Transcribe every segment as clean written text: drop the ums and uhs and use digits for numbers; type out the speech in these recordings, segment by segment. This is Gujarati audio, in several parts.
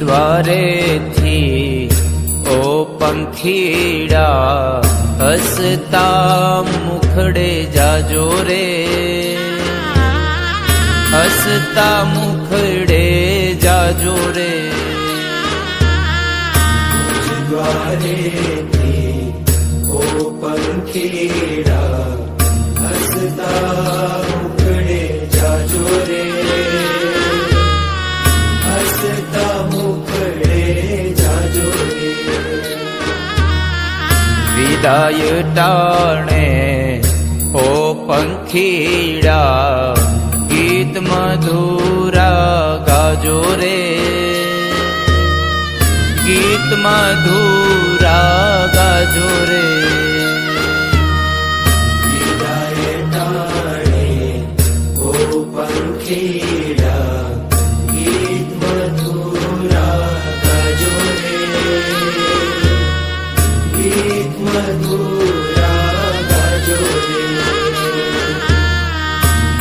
દ્વારેથી ઓ પંખીડા હસતા મુખડે જાજો રે, હસતા મુખડે જાજો રે. દ્વારેથી ઓ પંખીડા હસતા મુખડે જાજો રે, હસતા મુખડે જાજો રે. વિદાય ટાણે ઓ પંખીડા ગીત મધુરા ગાજો રે, ગીત મધુરા ગાજો રે. વિદાય ટાણે ઓ પંખીડા ગીત મધુરા ગાજો રે, ગીત મધુરા ગાજો રે.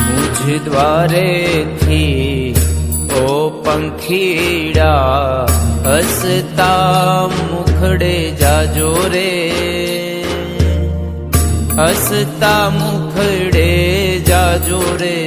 મુજ દ્વારેથી ઓ પંખીડા હસતા મુખડે જાજો રે, હસતા મુખડે જાજો રે.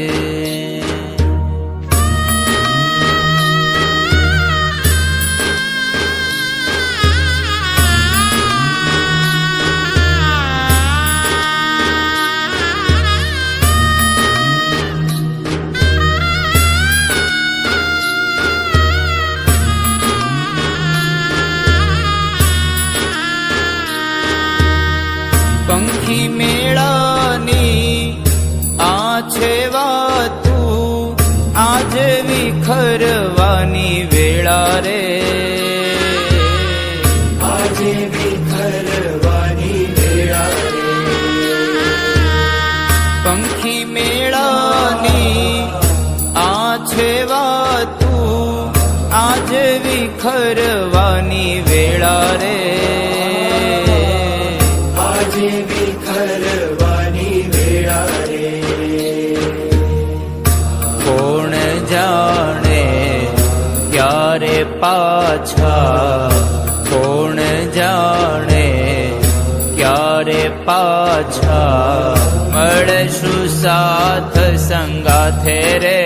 પંખી મેળાની આ છે વાતું, આજ વિખરવાની વેળા રે, આજે વિખરવાની વેળા રે. પંખી મેળાની આ છે વાતું, આજ વિખરવાની વેળા રે, આજે વિખરવાની વેળા રે. કોણ જાણે ક્યારે પાછા, કોણ જાણે ક્યારે પાછા મળશું સાથ સંગાથે રે,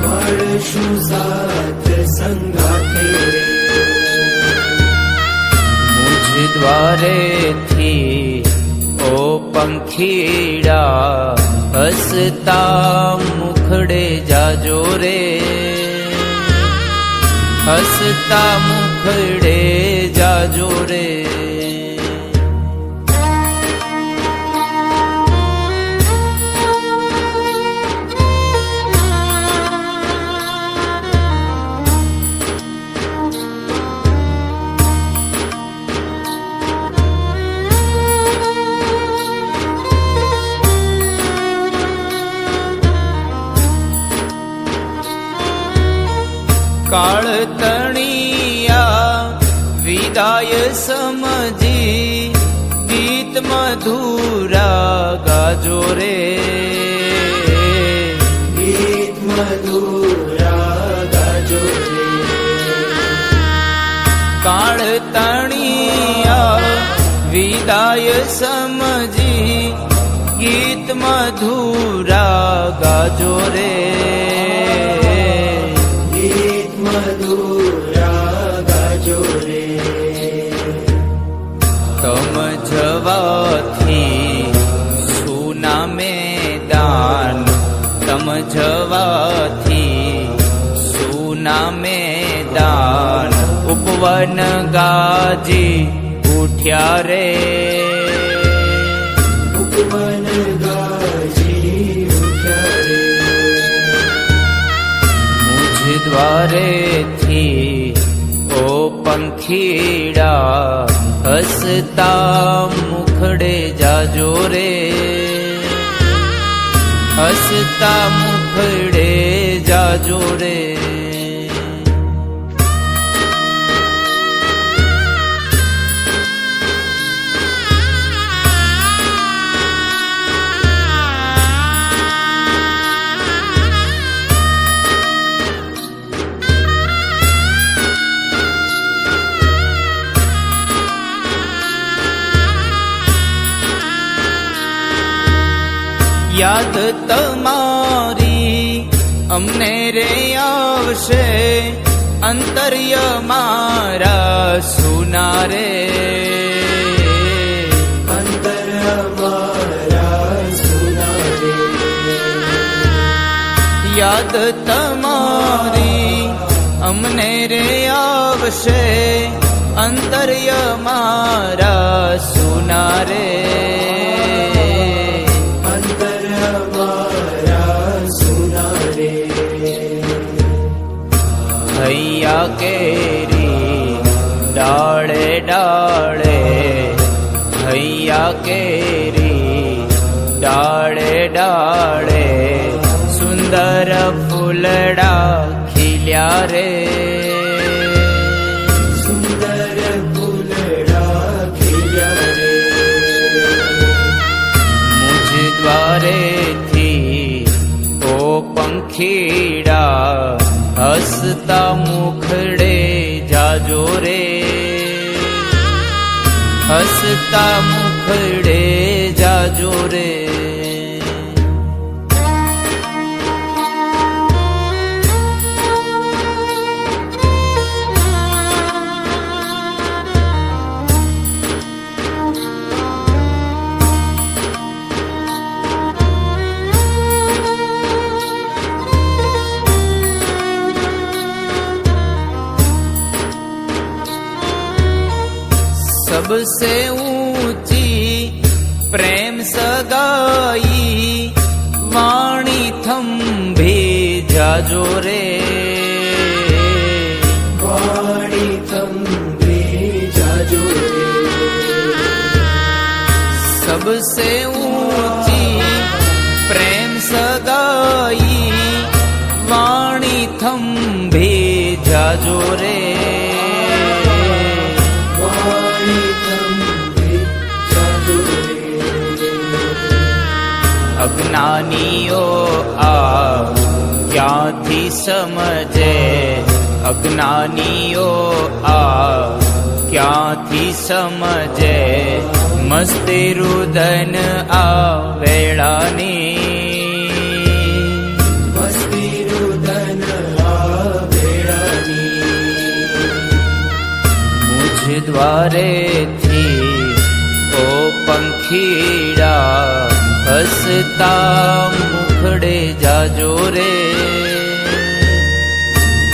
મળશું સાથ સંગાથે રે. દ્વારેથી ઓ પંખીડા હસતા મુખડે જાજો રે, હસતા મુખડે જાજો રે. કાળ તણિયા વિદાય સમજી ગીત મધુરા ગાજો રે, ગીત મધુરા ગાજો રે. કાળ તણિયા વિદાય સમજી ગીત મધુરા ગાજો રે, ગીત મધુરા ગાજો રે. તમ જવાથી સુના મેદાન, તમ જવાથી સુના મેદાન ઉપવન ગાજી ઉઠ્યા રે, ઉપવન ગાજી ઉઠ્યા રે. મુજ દ્વારેથી ઓ પંખીડા હસતા મુખડે જાજો રે, હસતા મુખડે જાજો રે. યાદ તમારી અમને રે આવશે અંતર્ય મારા સુના રે અંતર મારા સુના રે યાદ તમારી અમને રે આવશે અંતર્ય મારા સુના રે અંતર મારા સુના રે હૈયા કેરી ડાળે ડાળે હૈયા કેરી ડાળે ડાળે સુંદર ફૂલડા ખીલ્યા રે સુંદર ફૂલડા ખીલ્યા રે મુજ દ્વારેથી ઓ પંખીડા હસતા મુખડે જાજો રે હસતા મુખડે જાજો રે सबसे ऊंची प्रेम सगाई वाणी थंभी जाजो रे વાણી થંભી જાજો રે सबसे ऊंची प्रेम सगाई वाणी थंभी जाजो रे વાણી થંભી જાજો રે અજ્ઞાનીઓ આ ક્યાંથી સમજે અજ્ઞાનીઓ આ ક્યાંથી સમજે મસ્તી રુદન આ વેળાની મસ્તી રુદન આ વેળાની મુજ દ્વારેથી ઓ પંખીડા હસતા મુખડે જાજો રે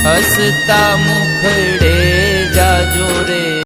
હસતા મુખડે